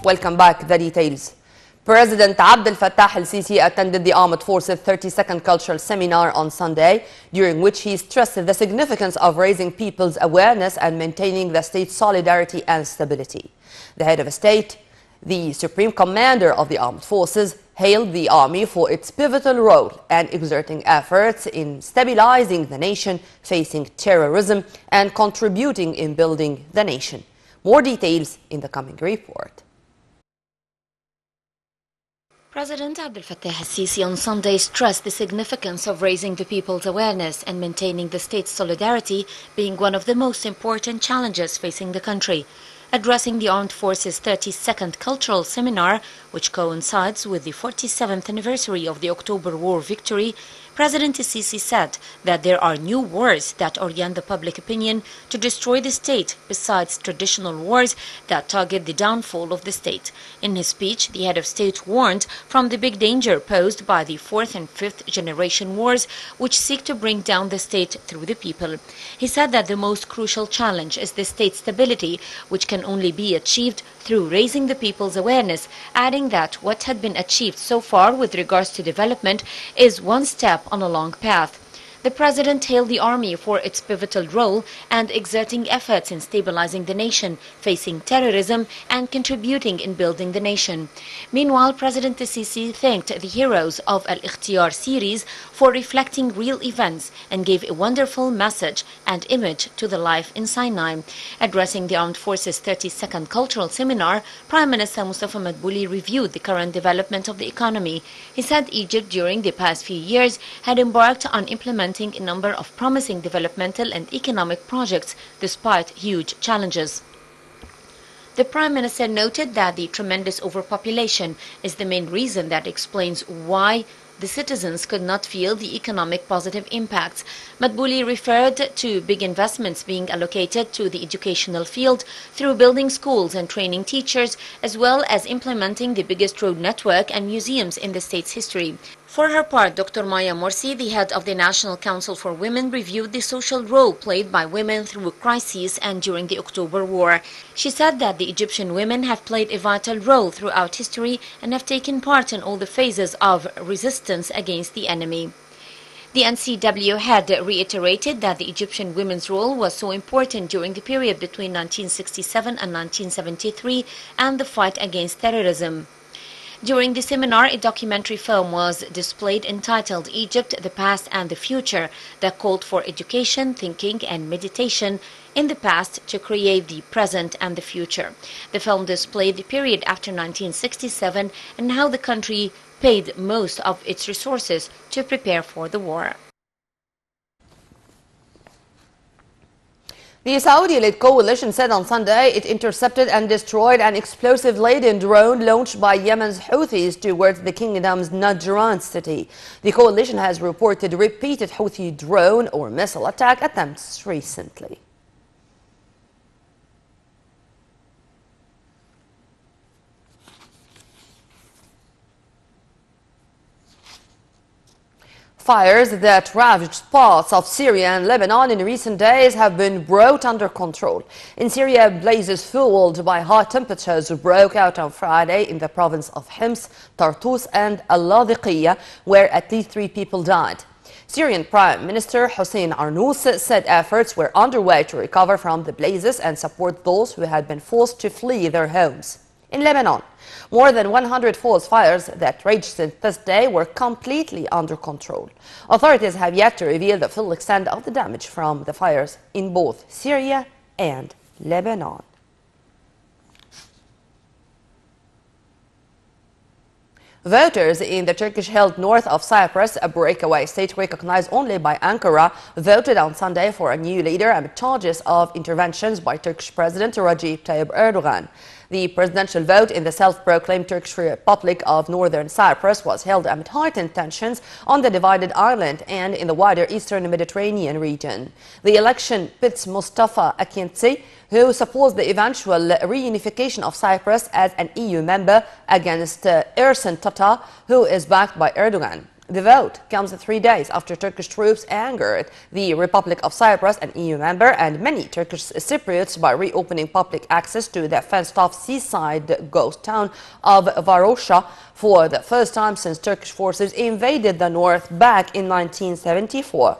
Welcome back. The details. President Abdel Fattah al-Sisi attended the Armed Forces 32nd Cultural Seminar on Sunday, during which he stressed the significance of raising people's awareness and maintaining the state's solidarity and stability. The head of state, the Supreme Commander of the Armed Forces, hailed the army for its pivotal role and exerting efforts in stabilizing the nation facing terrorism and contributing in building the nation. More details in the coming report. President Abdel Fattah al-Sisi on Sunday stressed the significance of raising the people's awareness and maintaining the state's solidarity being one of the most important challenges facing the country. Addressing the Armed Forces 32nd Cultural Seminar, which coincides with the 47th anniversary of the October War victory, President al-Sisi said that there are new wars that orient the public opinion to destroy the state, besides traditional wars that target the downfall of the state. In his speech, the head of state warned from the big danger posed by the fourth and fifth generation wars, which seek to bring down the state through the people. He said that the most crucial challenge is the state's stability, which can only be achieved through raising the people's awareness, adding that what had been achieved so far with regards to development is one step on a long path. The president hailed the army for its pivotal role and exerting efforts in stabilizing the nation, facing terrorism and contributing in building the nation. Meanwhile, President al-Sisi thanked the heroes of Al-Ikhtiyar series for reflecting real events and gave a wonderful message and image to the life in Sinai. Addressing the Armed Forces 32nd Cultural Seminar, Prime Minister Mustafa Madbouli reviewed the current development of the economy. He said Egypt during the past few years had embarked on implementing a number of promising developmental and economic projects despite huge challenges. The Prime Minister noted that the tremendous overpopulation is the main reason that explains why the citizens could not feel the economic positive impacts. Madbouli referred to big investments being allocated to the educational field through building schools and training teachers, as well as implementing the biggest road network and museums in the state's history. For her part, Dr. Maya Morsi, the head of the National Council for Women, reviewed the social role played by women through crises and during the October War. She said that the Egyptian women have played a vital role throughout history and have taken part in all the phases of resistance against the enemy. The NCW had reiterated that the Egyptian women's role was so important during the period between 1967 and 1973 and the fight against terrorism. During the seminar, a documentary film was displayed entitled Egypt, the Past and the Future that called for education, thinking and meditation in the past to create the present and the future. The film displayed the period after 1967 and how the country paid most of its resources to prepare for the war. The Saudi-led coalition said on Sunday it intercepted and destroyed an explosive-laden drone launched by Yemen's Houthis towards the kingdom's Najran city. The coalition has reported repeated Houthi drone or missile attack attempts recently. Fires that ravaged parts of Syria and Lebanon in recent days have been brought under control. In Syria, blazes fueled by high temperatures broke out on Friday in the province of Hims, Tartus and Al-Ladiqiyya, where at least 3 people died. Syrian Prime Minister Hossein Arnouz said efforts were underway to recover from the blazes and support those who had been forced to flee their homes. In Lebanon, more than 100 forest fires that raged since Thursday were completely under control. Authorities have yet to reveal the full extent of the damage from the fires in both Syria and Lebanon. Voters in the Turkish-held north of Cyprus, a breakaway state recognized only by Ankara, voted on Sunday for a new leader amid charges of interventions by Turkish President Recep Tayyip Erdogan. The presidential vote in the self-proclaimed Turkish Republic of Northern Cyprus was held amid heightened tensions on the divided island and in the wider eastern Mediterranean region. The election pits Mustafa Akinci, who supports the eventual reunification of Cyprus as an EU member, against Ersin Tata, who is backed by Erdogan. The vote comes 3 days after Turkish troops angered the Republic of Cyprus, an EU member, and many Turkish Cypriots by reopening public access to the fenced-off seaside ghost town of Varosha for the first time since Turkish forces invaded the north back in 1974.